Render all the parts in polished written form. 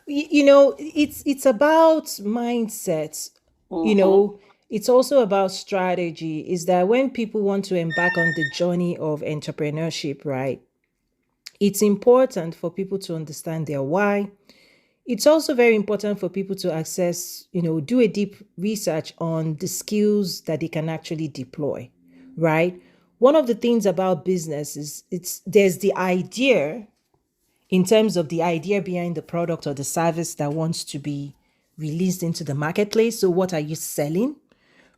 It's about mindset. you Mm-hmm. know it's also about strategy. Is that when people want to embark on the journey of entrepreneurship, right? It's important for people to understand their why. It's also very important for people to access, do a deep research on the skills that they can actually deploy, right? One of the things about business is there's the idea, in terms of the idea behind the product or the service that wants to be released into the marketplace. So, what are you selling?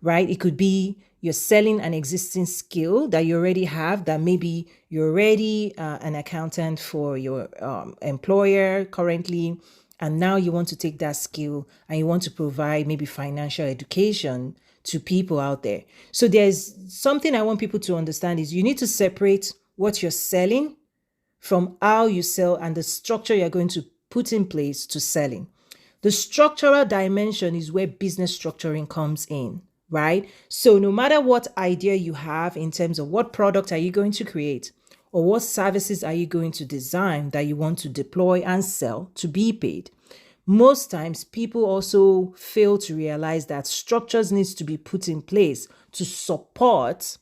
Right? It could be you're selling an existing skill that you already have, that maybe you're already an accountant for your employer currently, and now you want to take that skill and you want to provide maybe financial education to people out there. So there's something I want people to understand is you need to separate what you're selling from how you sell and the structure you're going to put in place to selling. The structural dimension is where business structuring comes in, right? So no matter what idea you have in terms of what product are you going to create or what services are you going to design that you want to deploy and sell to be paid, most times people also fail to realize that structures needs to be put in place to support,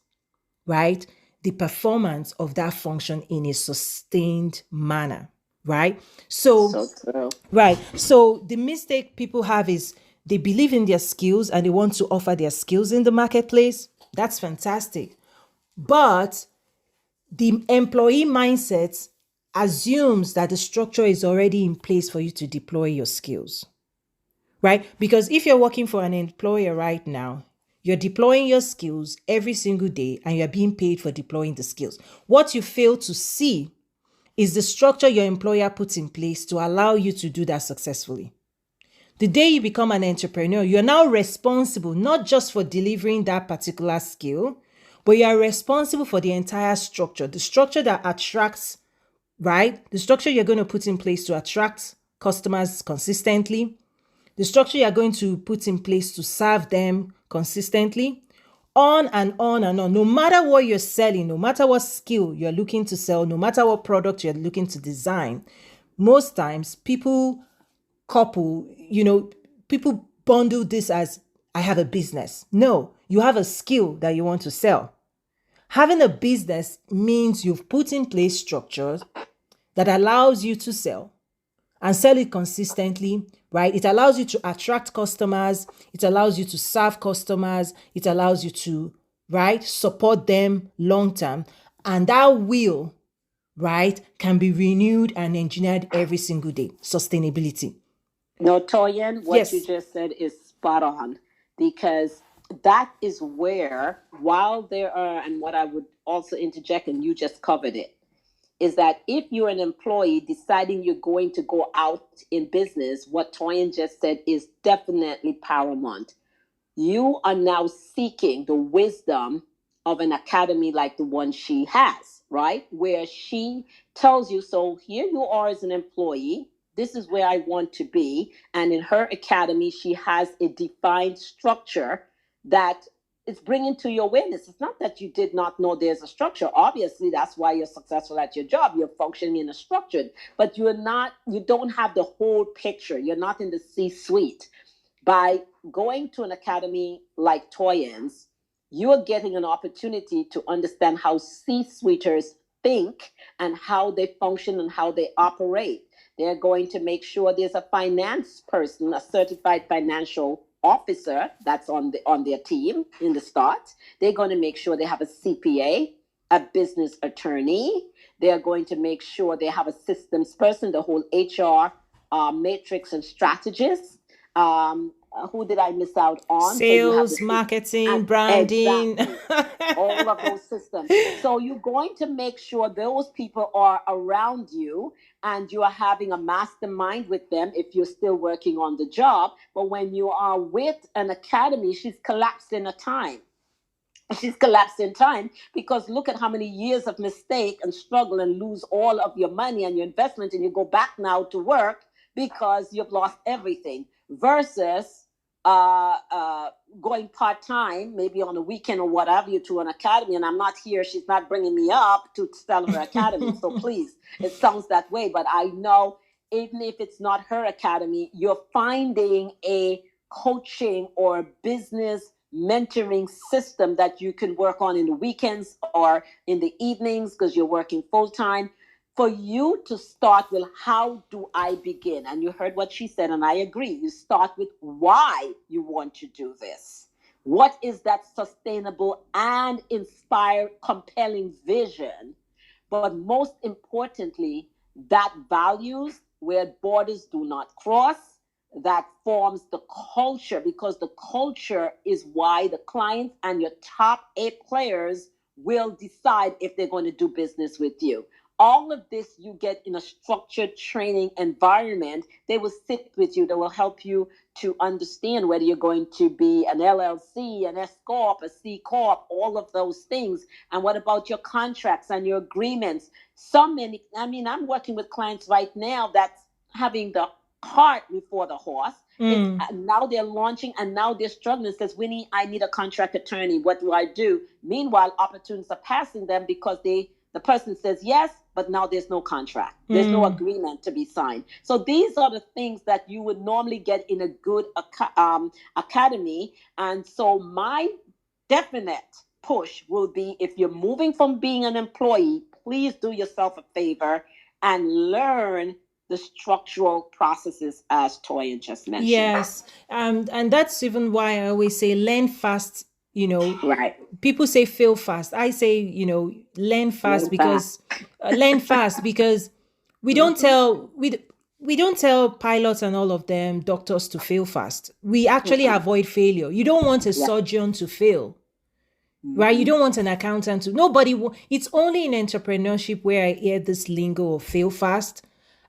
right, the performance of that function in a sustained manner, right? So, So true. right. So the mistake people have is they believe in their skills and they want to offer their skills in the marketplace. That's fantastic. But the employee mindset assumes that the structure is already in place for you to deploy your skills, right? Because if you're working for an employer right now, you're deploying your skills every single day and you're being paid for deploying the skills. What you fail to see is the structure your employer puts in place to allow you to do that successfully. The day you become an entrepreneur, you're now responsible not just for delivering that particular skill, but you are responsible for the entire structure, the structure that attracts, right? The structure you're going to put in place to attract customers consistently, the structure you're going to put in place to serve them consistently, on and on and on. No matter what you're selling, no matter what skill you're looking to sell, no matter what product you're looking to design, most times couple, people bundle this as I have a business. No, you have a skill that you want to sell. Having a business means you've put in place structures that allows you to sell and sell it consistently, right? It allows you to attract customers, it allows you to serve customers, it allows you to, right, support them long term. And that will, right, can be renewed and engineered every single day. Sustainability. No, Toyin, what you Yes. just said is spot on because that is where, while there are, and what I would also interject, and you just covered it, is that if you're an employee deciding you're going to go out in business, what Toyin just said is definitely paramount. You are now seeking the wisdom of an academy like the one she has, right? Where she tells you, so here you are as an employee. This is where I want to be. And in her academy, she has a defined structure that is bringing to your awareness. It's not that you did not know there's a structure. Obviously, that's why you're successful at your job. You're functioning in a structured, but you don't have the whole picture. You're not in the C suite. By going to an academy like Toyans, you are getting an opportunity to understand how C-suiters think and how they function and how they operate. They're going to make sure there's a finance person, a certified financial officer that's on their team in the start. They're going to make sure they have a CPA, a business attorney. They're going to make sure they have a systems person, the whole HR matrix and strategist. Who did I miss out on? So you have Sales, the marketing, and branding. exactly all of those systems. So you're going to make sure those people are around you and you are having a mastermind with them if you're still working on the job. But when you are with an academy, she's collapsed in a time. She's collapsed in time because look at how many years of mistake and struggle and lose all of your money and your investment, and you go back now to work because you've lost everything versus uh, uh, going part time, maybe on a weekend or whatever, you to an academy. And I'm not here; she's not bringing me up to sell her academy. So please, it sounds that way, but I know even if it's not her academy, you're finding a coaching or business mentoring system that you can work on in the weekends or in the evenings because you're working full time, for you to start with how do I begin? And you heard what she said, and I agree. You start with why you want to do this. What is that sustainable and inspired, compelling vision? But most importantly, that values where borders do not cross, that forms the culture, because the culture is why the clients and your top 8 players will decide if they're going to do business with you. All of this you get in a structured training environment. They will sit with you. They will help you to understand whether you're going to be an LLC, an S Corp, a C Corp, all of those things. And what about your contracts and your agreements? I'm working with clients right now that's having the cart before the horse. It's now they're launching and now they're struggling. Says, Winnie, I need a contract attorney. What do I do? Meanwhile, opportunities are passing them because the person says yes, but now there's no contract. There's no agreement to be signed. So these are the things that you would normally get in a good academy. And so my definite push will be, if you're moving from being an employee, please do yourself a favor and learn the structural processes as Toya just mentioned. Yes. And that's even why I always say learn fast, Right. People say fail fast. I say, learn fast because learn fast because we don't tell we don't tell pilots and all of them, doctors, to fail fast. We actually avoid failure. You don't want a surgeon to fail. Right? You don't want an accountant to. It's only in entrepreneurship where I hear this lingo of fail fast.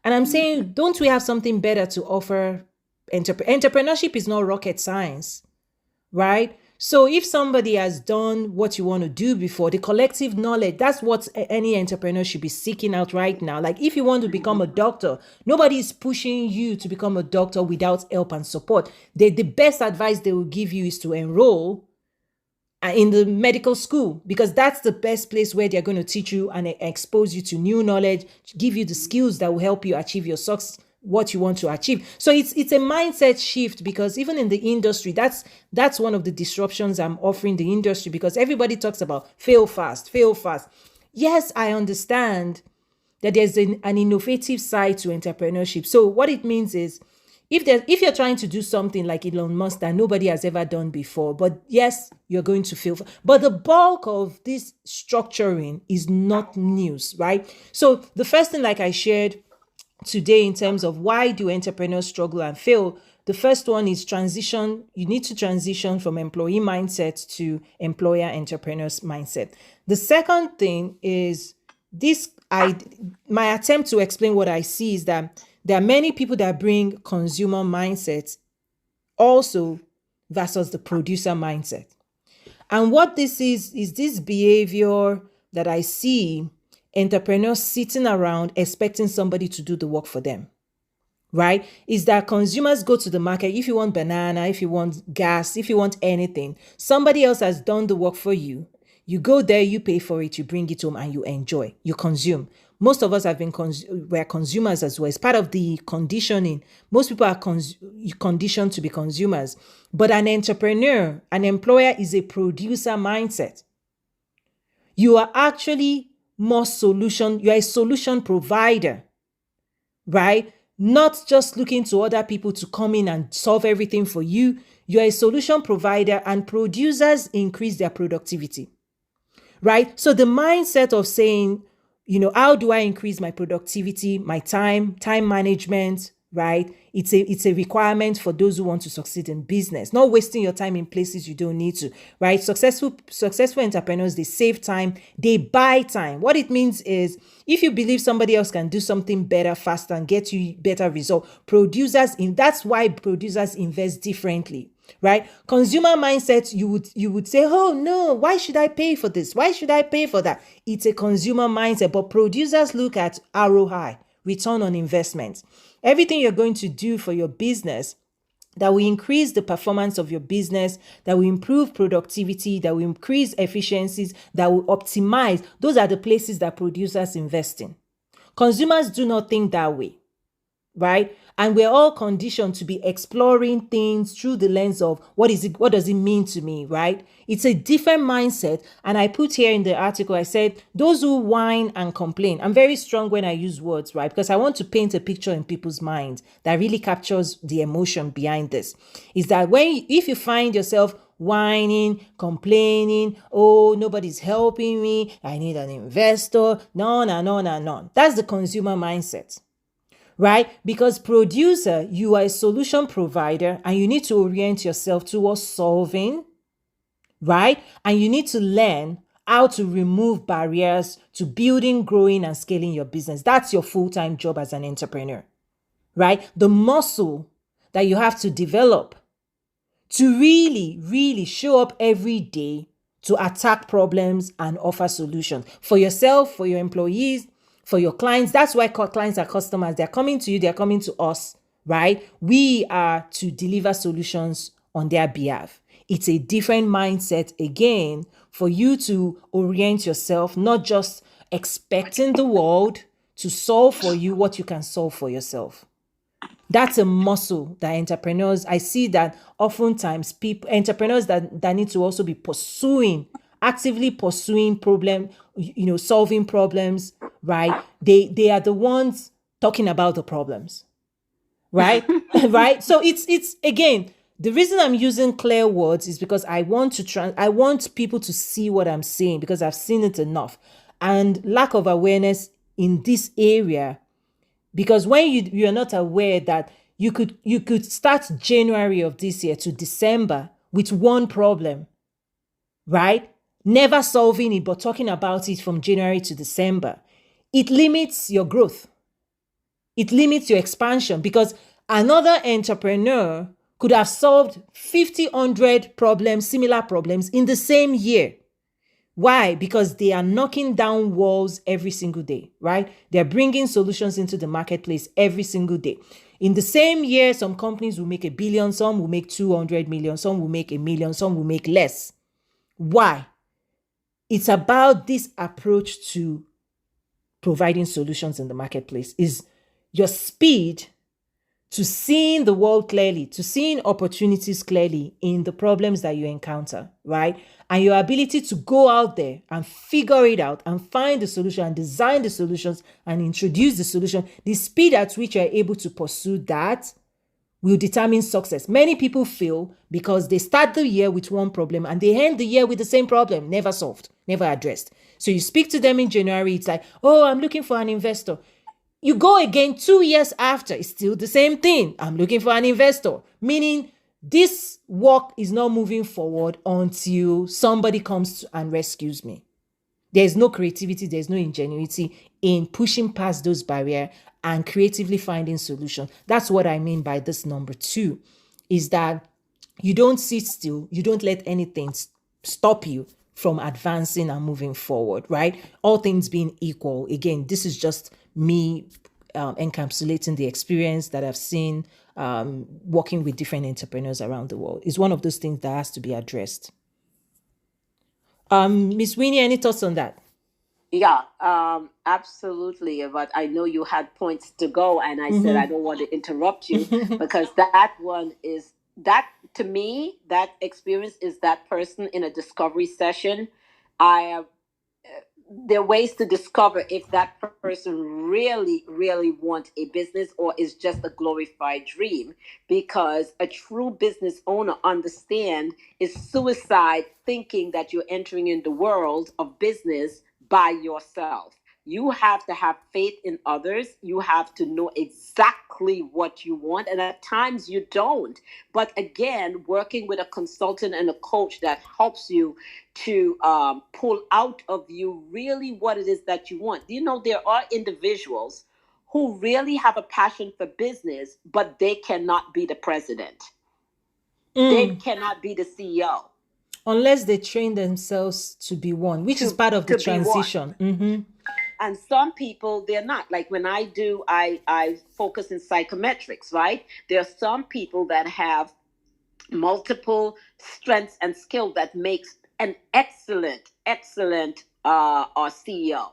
And I'm saying, don't we have something better to offer? Entrepreneurship is not rocket science, right? So if somebody has done what you want to do before, the collective knowledge, that's what any entrepreneur should be seeking out right now. Like if you want to become a doctor, nobody is pushing you to become a doctor without help and support. The best advice they will give you is to enroll in the medical school, because that's the best place where they're going to teach you and expose you to new knowledge, give you the skills that will help you achieve your success, what you want to achieve. So it's a mindset shift, because even in the industry, that's one of the disruptions I'm offering the industry, because everybody talks about fail fast. Yes, I understand that there's an innovative side to entrepreneurship. So what it means is, if you're trying to do something like Elon Musk that nobody has ever done before, but yes, you're going to fail. But the bulk of this structuring is not news, right? So the first thing, like I shared today, in terms of why do entrepreneurs struggle and fail, the first one is transition. You need to transition from employee mindset to employer entrepreneurs mindset. The second thing is my attempt to explain what I see is that there are many people that bring consumer mindset also versus the producer mindset. And what this is this behavior that I see entrepreneurs sitting around expecting somebody to do the work for them, right? Is that consumers go to the market. If you want banana, if you want gas, if you want anything, somebody else has done the work for you. You go there, you pay for it, you bring it home, and you enjoy, you consume. Most of us have been we're consumers as well. It's part of the conditioning. Most people are conditioned to be consumers. But an entrepreneur, an employer, is a producer mindset. You are actually you're a solution provider, right? Not just looking to other people to come in and solve everything for you. You're a solution provider, and producers increase their productivity, right? So the mindset of saying, how do I increase my productivity, my time management, right? It's a requirement for those who want to succeed in business. Not wasting your time in places you don't need to, right? Successful entrepreneurs, they save time, they buy time. What it means is, if you believe somebody else can do something better, faster, and get you better result, that's why producers invest differently. Right? Consumer mindset, you would say, oh no, why should I pay for this? Why should I pay for that? It's a consumer mindset. But producers look at ROI, return on investment. Everything you're going to do for your business that will increase the performance of your business, that will improve productivity, that will increase efficiencies, that will optimize, those are the places that producers invest in. Consumers do not think that way. right? And we're all conditioned to be exploring things through the lens of what does it mean to me, right? It's a different mindset. And I put here in the article, I said, those who whine and complain. I'm very strong when I use words, right? Because I want to paint a picture in people's minds that really captures the emotion behind this. Is that if you find yourself whining, complaining, oh, nobody's helping me, I need an investor, no, no, no, no, no. That's the consumer mindset, right? Because producer, you are a solution provider and you need to orient yourself towards solving, right? And you need to learn how to remove barriers to building, growing, and scaling your business. That's your full-time job as an entrepreneur, right? The muscle that you have to develop to really, really show up every day to attack problems and offer solutions for yourself, for your employees, for your clients. That's why clients are customers. They're coming to you, they're coming to us, right? We are to deliver solutions on their behalf. It's a different mindset again for you to orient yourself, not just expecting the world to solve for you what you can solve for yourself. That's a muscle that entrepreneurs, I see that oftentimes entrepreneurs that need to also be actively pursuing solving problems, right? They are the ones talking about the problems, right? Right? So it's again, the reason I'm using clear words is because I want people to see what I'm saying because I've seen it enough. And lack of awareness in this area, because when you're not aware that you could start January of this year to December with one problem, right? Never solving it, but talking about it from January to December. It limits your growth. It limits your expansion because another entrepreneur could have solved 50, 100 problems, similar problems in the same year. Why? Because they are knocking down walls every single day, right? They're bringing solutions into the marketplace every single day. In the same year, some companies will make 1 billion, some will make 200 million, some will make 1 million, some will make less. Why? It's about this approach to providing solutions in the marketplace is your speed to seeing the world clearly, to seeing opportunities clearly in the problems that you encounter, right? And your ability to go out there and figure it out and find the solution and design the solutions and introduce the solution, the speed at which you're able to pursue that will determine success. Many people fail because they start the year with one problem and they end the year with the same problem, never solved, never addressed. So you speak to them in January, it's like, oh, I'm looking for an investor. You go again 2 years after, it's still the same thing. I'm looking for an investor, meaning this work is not moving forward until somebody comes and rescues me. There's no creativity, there's no ingenuity in pushing past those barriers and creatively finding solutions. That's what I mean by this number 2, is that you don't sit still, you don't let anything stop you from advancing and moving forward, right? All things being equal. Again, this is just me encapsulating the experience that I've seen working with different entrepreneurs around the world. It's one of those things that has to be addressed. Miss Winnie, any thoughts on that? Yeah, absolutely. But I know you had points to go, and I said I don't want to interrupt you because that one is that to me, that experience is that person in a discovery session. I There are ways to discover if that person really wants a business or is just a glorified dream, because a true business owner understand is suicide thinking that you're entering in the world of business by yourself. You have to have faith in others. You have to know exactly what you want. And at times you don't. But again, working with a consultant and a coach that helps you to pull out of you really what it is that you want. You know, there are individuals who really have a passion for business, but they cannot be the president. They cannot be the CEO. Unless they train themselves to be one, which is to part of the to be one. transition. Mm-hmm. And some people, they're not. Like when I focus in psychometrics, right? There are some people that have multiple strengths and skill that makes an excellent CEO.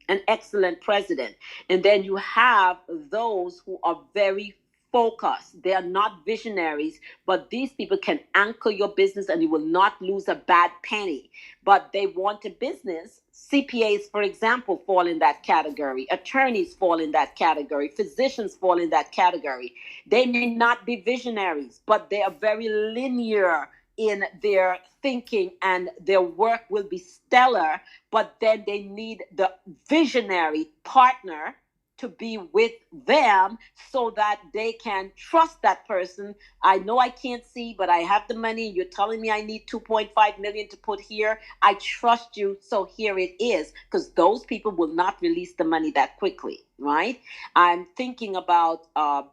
an excellent president. And then you have those who are very focused. They are not visionaries, but these people can anchor your business and you will not lose a bad penny. But they want a business. CPAs, for example, fall in that category. Attorneys fall in that category. Physicians fall in that category. They may not be visionaries, but they are very linear in their thinking and their work will be stellar, but then they need the visionary partner to be with them so that they can trust that person. I know I can't see, but I have the money. You're telling me I need 2.5 million to put here. I trust you, so here it is. Because those people will not release the money that quickly, right? I'm thinking about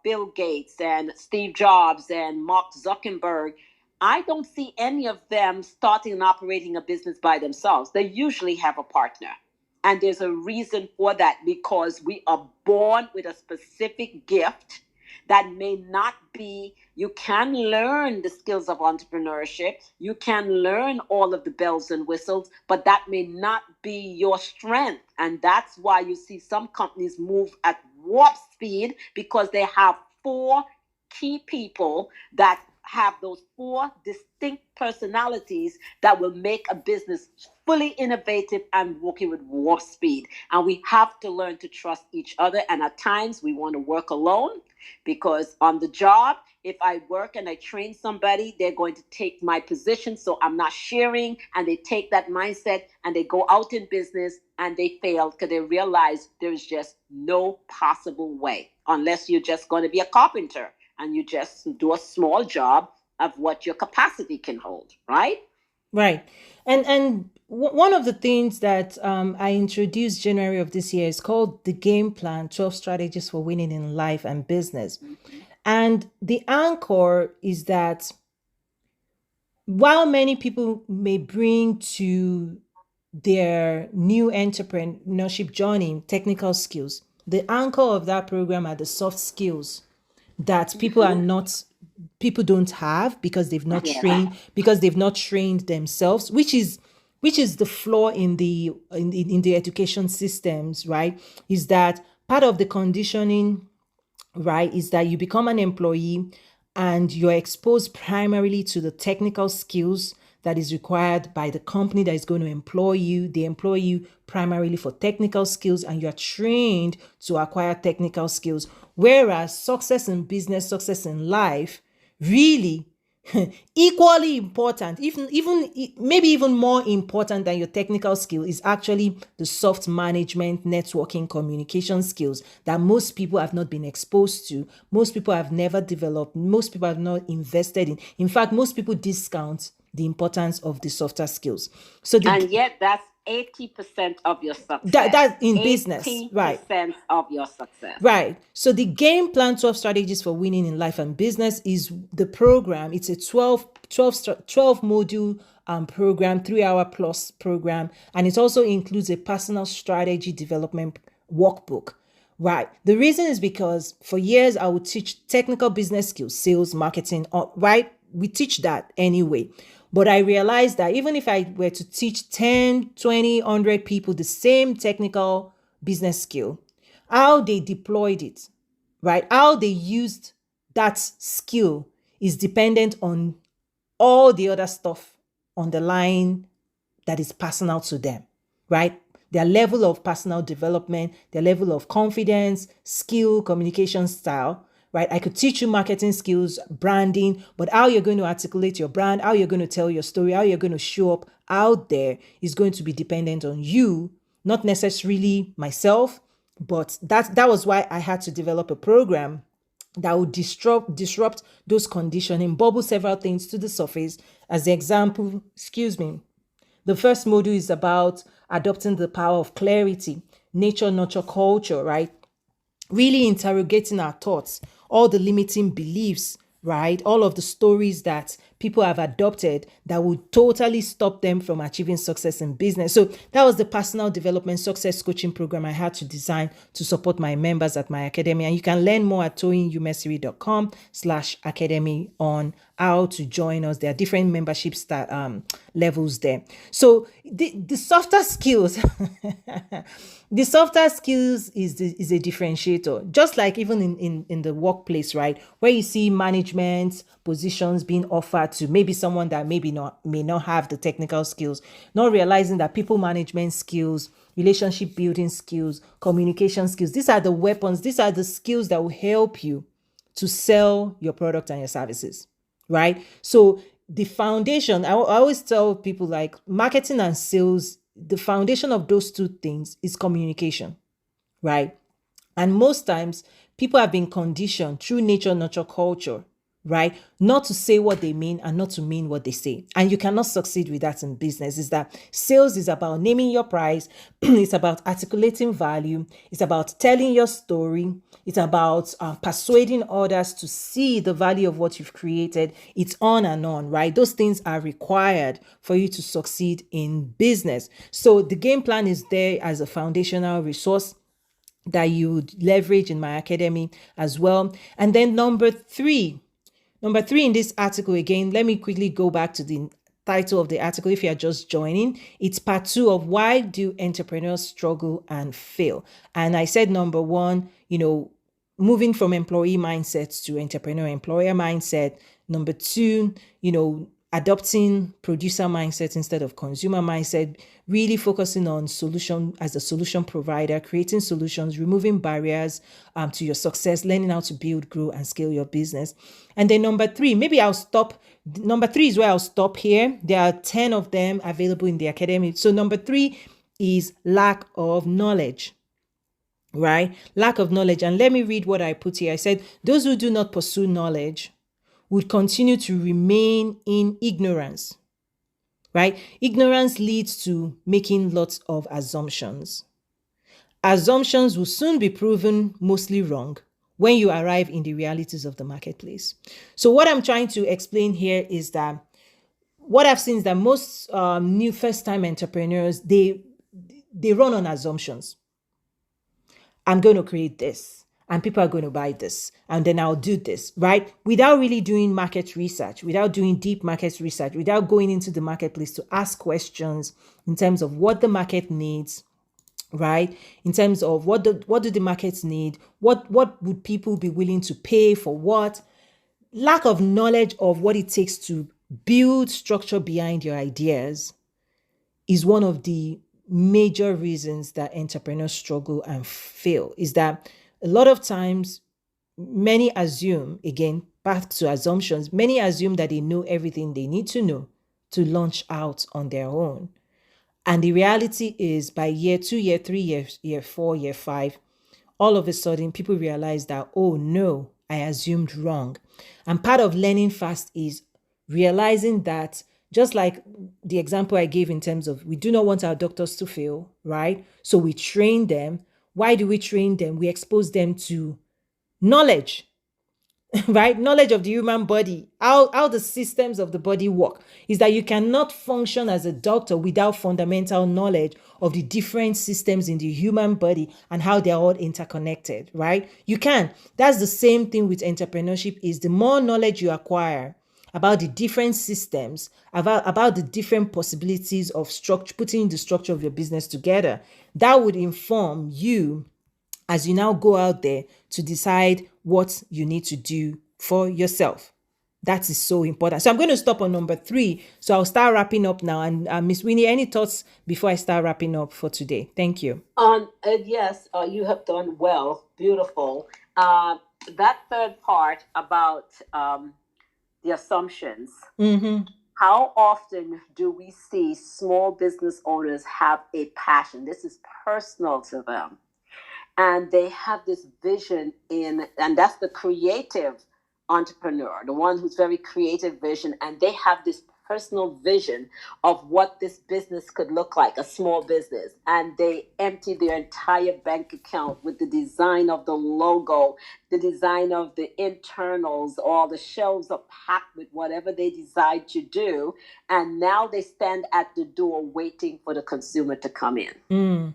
Bill Gates and Steve Jobs and Mark Zuckerberg. I don't see any of them starting and operating a business by themselves. They usually have a partner. And there's a reason for that, because we are born with a specific gift that may not be, you can learn the skills of entrepreneurship, you can learn all of the bells and whistles, but that may not be your strength. And that's why you see some companies move at warp speed, because they have 4 key people that have those 4 distinct personalities that will make a business fully innovative and working with warp speed. And we have to learn to trust each other. And at times we want to work alone, because on the job, if I work and I train somebody, they're going to take my position. So I'm not sharing, and they take that mindset and they go out in business and they fail because they realize there's just no possible way, unless you're just going to be a carpenter and you just do a small job of what your capacity can hold, right? Right. And one of the things that I introduced January of this year is called the Game Plan: 12 Strategies for Winning in Life and Business. And the anchor is that while many people may bring to their new entrepreneurship journey technical skills, the anchor of that program are the soft skills that people don't have because they've not Yeah. trained themselves, which is the flaw in the education systems, right? Is that part of the conditioning, right, is that you become an employee and you're exposed primarily to the technical skills that is required by the company that is going to employ you. They employ you primarily for technical skills and you're trained to acquire technical skills. Whereas success in business, success in life, really equally important, even maybe even more important than your technical skill, is actually the soft management, networking, communication skills that most people have not been exposed to, most people have never developed, most people have not invested in. In fact, most people discount the importance of the softer skills. So And yet that's 80% of your success. that in business, right? 80% of your success. Right. So the Game Plan: 12 Strategies for Winning in Life and Business is the program. It's a 12 module program, 3-hour plus program. And it also includes a personal strategy development workbook. Right. The reason is because for years I would teach technical business skills, sales, marketing, right? We teach that anyway. But I realized that even if I were to teach 10, 20, 100 people the same technical business skill, how they deployed it, right? How they used that skill is dependent on all the other stuff on the line that is personal to them, right? Their level of personal development, their level of confidence, skill, communication style, right? I could teach you marketing skills, branding, but how you're going to articulate your brand, how you're going to tell your story, how you're going to show up out there is going to be dependent on you, not necessarily myself. But that was why I had to develop a program that would disrupt those conditioning, bubble several things to the surface. As the example, the first module is about adopting the power of clarity, nature, nurture, culture, right? Really interrogating our thoughts, all the limiting beliefs, right? All of the stories that people have adopted that would totally stop them from achieving success in business. So that was the personal development success coaching program I had to design to support my members at my academy. And you can learn more at toyinumesiri.com/academy on how to join us. There are different membership levels there. So the softer skills, the softer skills is a differentiator. Just like even in the workplace, right, where you see management positions being offered to maybe someone that may not have the technical skills, not realizing that people management skills, relationship building skills, communication skills, these are the weapons, these are the skills that will help you to sell your product and your services, right? So the foundation, I always tell people, like, marketing and sales, the foundation of those two things is communication, right? And most times people have been conditioned through nature, nurture, culture, right, not to say what they mean and not to mean what they say. And you cannot succeed with that in business. Is that sales is about naming your price. It's about articulating value. It's about telling your story. It's about persuading others to see the value of what you've created. It's on and on, right? Those things are required for you to succeed in business. So the game plan is there as a foundational resource that you would leverage in my academy as well. And then number three in this article, again, let me quickly go back to the title of the article. If you're just joining, it's part 2 of why do entrepreneurs struggle and fail. And I said number 1, moving from employee mindset to entrepreneur employer mindset. Number 2, adopting producer mindset instead of consumer mindset, really focusing on solution as a solution provider, creating solutions, removing barriers to your success, learning how to build, grow, and scale your business. And then number 3, maybe I'll stop. Number 3 is where I'll stop here. There are 10 of them available in the academy. So number 3 is lack of knowledge. Right? Lack of knowledge. And let me read what I put here. I said, those who do not pursue knowledge would continue to remain in ignorance, right? Ignorance leads to making lots of assumptions. Assumptions will soon be proven mostly wrong when you arrive in the realities of the marketplace. So what I'm trying to explain here is that what I've seen is that most new first-time entrepreneurs, they run on assumptions. I'm going to create this, and people are going to buy this, and then I'll do this, right? Without really doing market research, without doing deep market research, without going into the marketplace to ask questions in terms of what the market needs, right? In terms of what do the markets need? What would people be willing to pay for what? Lack of knowledge of what it takes to build structure behind your ideas is one of the major reasons that entrepreneurs struggle and fail. Is that a lot of times many assume, again, back to assumptions, many assume that they know everything they need to know to launch out on their own. And the reality is by year 2, year 3, year 4, year 5, all of a sudden people realize that, oh no, I assumed wrong. And part of learning fast is realizing that, just like the example I gave in terms of we do not want our doctors to fail, right? So we train them. Why do we train them? We expose them to knowledge, right? Knowledge of the human body, how the systems of the body work. Is that you cannot function as a doctor without fundamental knowledge of the different systems in the human body and how they're all interconnected, right? You can. That's the same thing with entrepreneurship. Is the more knowledge you acquire about the different systems, about the different possibilities of structure, putting the structure of your business together, that would inform you as you now go out there to decide what you need to do for yourself. That is so important. So I'm going to stop on number 3. So I'll start wrapping up now. And Miss Winnie, any thoughts before I start wrapping up for today? Thank you. Yes, you have done well. Beautiful. That third part about the assumptions. How often do we see small business owners have a passion? This is personal to them. And they have this vision and that's the creative entrepreneur, the one who's very creative vision, and they have this personal vision of what this business could look like, a small business, and they empty their entire bank account with the design of the logo, the design of the internals, all the shelves are packed with whatever they decide to do, and now they stand at the door waiting for the consumer to come in.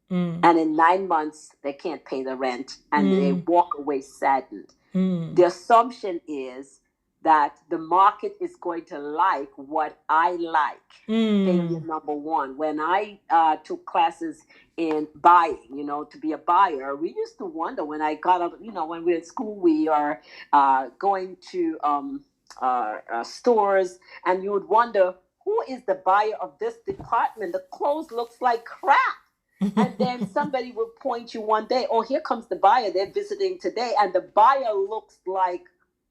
And in 9 months, they can't pay the rent and they walk away saddened. The assumption is that the market is going to like what I like. Failure number one. When I took classes in buying, to be a buyer, we used to wonder when I got up, when we're in school, we are going to stores, and you would wonder, who is the buyer of this department? The clothes looks like crap. And then somebody will point you one day, oh, here comes the buyer. They're visiting today. And the buyer looks like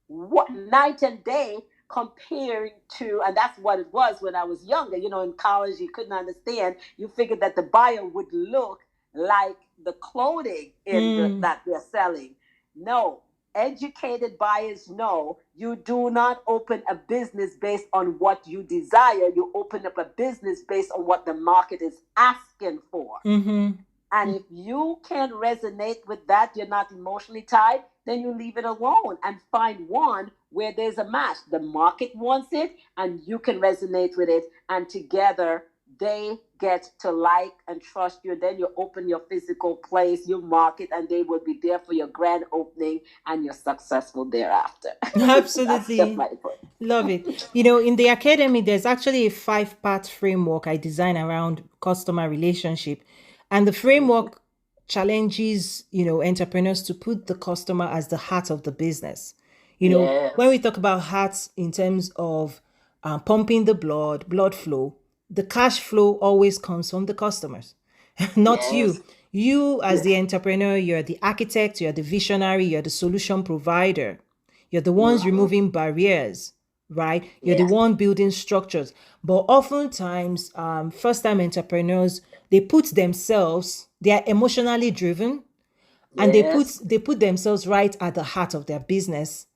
what night and day comparing to, and that's what it was when I was younger. In college, you couldn't understand. You figured that the buyer would look like the clothing that they're selling. No. Educated buyers know you do not open a business based on what you desire. You open up a business based on what the market is asking for. And if you can't resonate with that, you're not emotionally tied, then you leave it alone and find one where there's a match. The market wants it and you can resonate with it. And together they get to like and trust you. Then you open your physical place, you market, and they will be there for your grand opening and you're successful thereafter. Absolutely. Love it. In the academy, there's actually a 5-part framework I design around customer relationship. And the framework challenges, entrepreneurs to put the customer as the heart of the business. Yes. When we talk about hearts in terms of pumping the blood flow, the cash flow always comes from the customers, not you. You as the entrepreneur, you're the architect, you're the visionary, you're the solution provider. You're the ones removing barriers, right? You're the one building structures. But oftentimes, first-time entrepreneurs, they are emotionally driven, and they put themselves right at the heart of their business.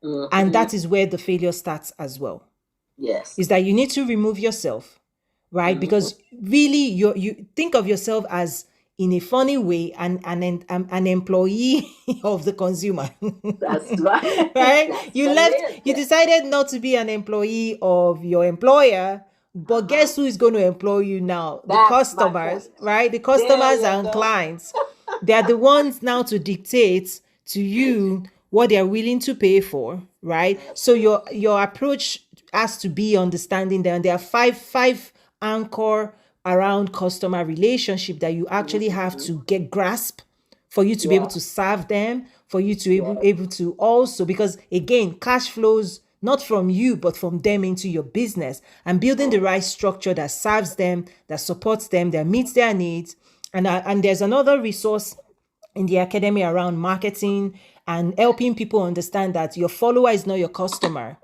And that is where the failure starts as well. Yes. Is that you need to remove yourself, right? Because really you think of yourself as, in a funny way, an employee of the consumer. That's right. Right? You decided not to be an employee of your employer, but guess who is going to employ you now? The customers, right? The customers and clients. They are the ones now to dictate to you what they are willing to pay for, right? So your approach has to be understanding them. There are five anchor around customer relationship that you actually have to get grasp for you to be able to serve them, for you to be able to also, because again, cash flows not from you, but from them into your business, and building the right structure that serves them, that supports them, that meets their needs. And there's another resource in the academy around marketing and helping people understand that your follower is not your customer.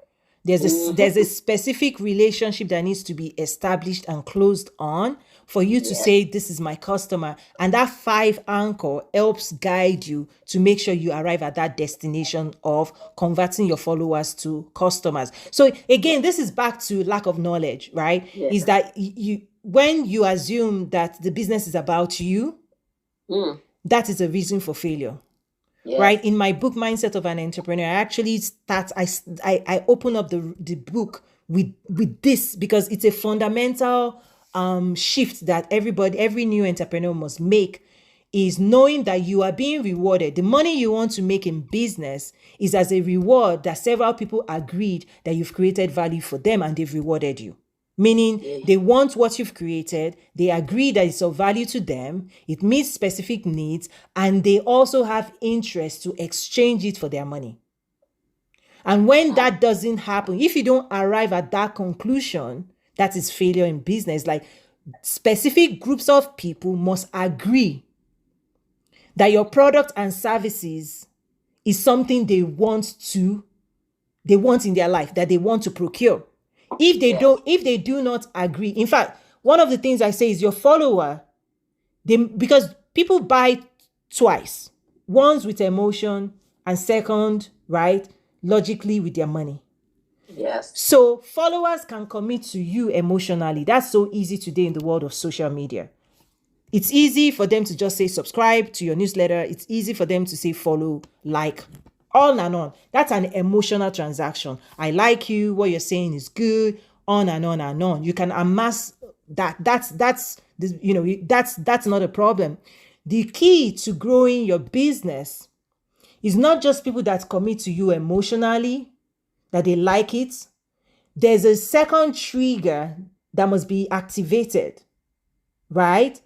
There's a specific relationship that needs to be established and closed on for you to say, this is my customer. And that 5 anchor helps guide you to make sure you arrive at that destination of converting your followers to customers. So again, this is back to lack of knowledge, right? Is that when you assume that the business is about you, that is a reason for failure. Right? In my book, Mindset of an Entrepreneur, I actually I open up the book with this, because it's a fundamental shift that every new entrepreneur must make, is knowing that you are being rewarded. The money you want to make in business is as a reward that several people agreed that you've created value for them and they've rewarded you. Meaning they want what you've created, they agree that it's of value to them, it meets specific needs, and they also have interest to exchange it for their money. And when that doesn't happen, if you don't arrive at that conclusion, that is failure in business. Like, specific groups of people must agree that your product and services is something they want in their life, that they want to procure. If they do not agree, in fact, one of the things I say is your follower, because people buy twice, once with emotion and second, right, logically with their money. Yes. So followers can commit to you emotionally. That's so easy today in the world of social media. It's easy for them to just say subscribe to your newsletter. It's easy for them to say follow, like, on and on. That's an emotional transaction. I like you. What you're saying is good. On and on and on. You can amass that. That's not a problem. The key to growing your business is not just people that commit to you emotionally, that they like it. There's a second trigger that must be activated, right?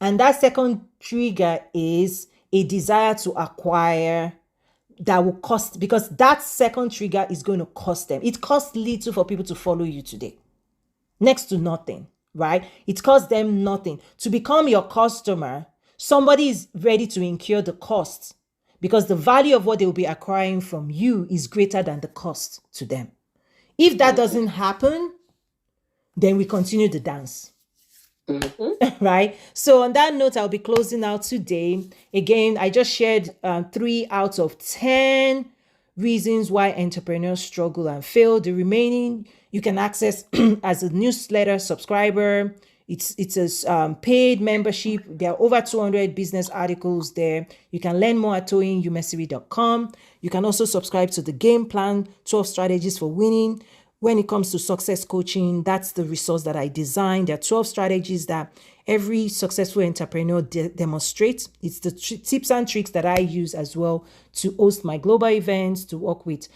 And that second trigger is a desire to acquire that will cost, because that second trigger is going to cost them. It costs little for people to follow you today, next to nothing, right? It costs them nothing. To become your customer, somebody is ready to incur the cost because the value of what they will be acquiring from you is greater than the cost to them. If that doesn't happen, then we continue the dance. Right? So on that note, I'll be closing out today. Again, I just shared 3 out of 10 reasons why entrepreneurs struggle and fail. The remaining you can access as a newsletter subscriber. It's a paid membership. There are over 200 business articles there. You can learn more at toyinumesiri.com. You can also subscribe to the game plan, 12 strategies for winning. When it comes to success coaching, that's the resource that I designed. There are 12 strategies that every successful entrepreneur demonstrates. It's the tips and tricks that I use as well to host my global events, to work with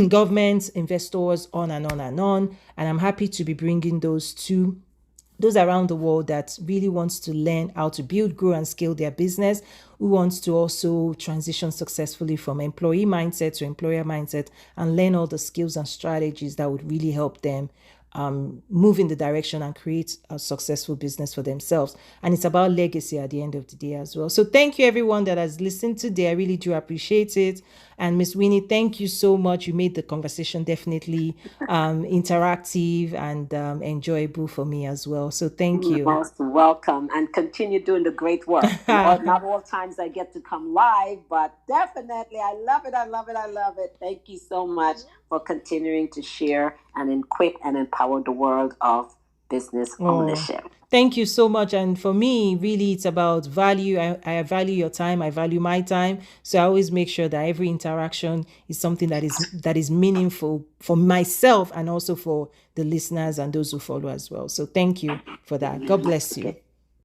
governments, investors, on and on and on. And I'm happy to be bringing those to those around the world that really wants to learn how to build, grow, and scale their business, who wants to also transition successfully from employee mindset to employer mindset and learn all the skills and strategies that would really help them move in the direction and create a successful business for themselves. And it's about legacy at the end of the day as well. So thank you everyone that has listened today. I really do appreciate it. And Miss Winnie, thank you so much. You made the conversation definitely interactive and enjoyable for me as well. So thank you. Most welcome, and continue doing the great work. Not all times I get to come live, but definitely I love it. I love it. I love it. Thank you so much for continuing to share and equip and empower the world of business ownership. Thank you so much. And for me, really, it's about value. I value your time. I value my time. So I always make sure that every interaction is something that is meaningful for myself and also for the listeners and those who follow as well. So thank you for that. God bless you.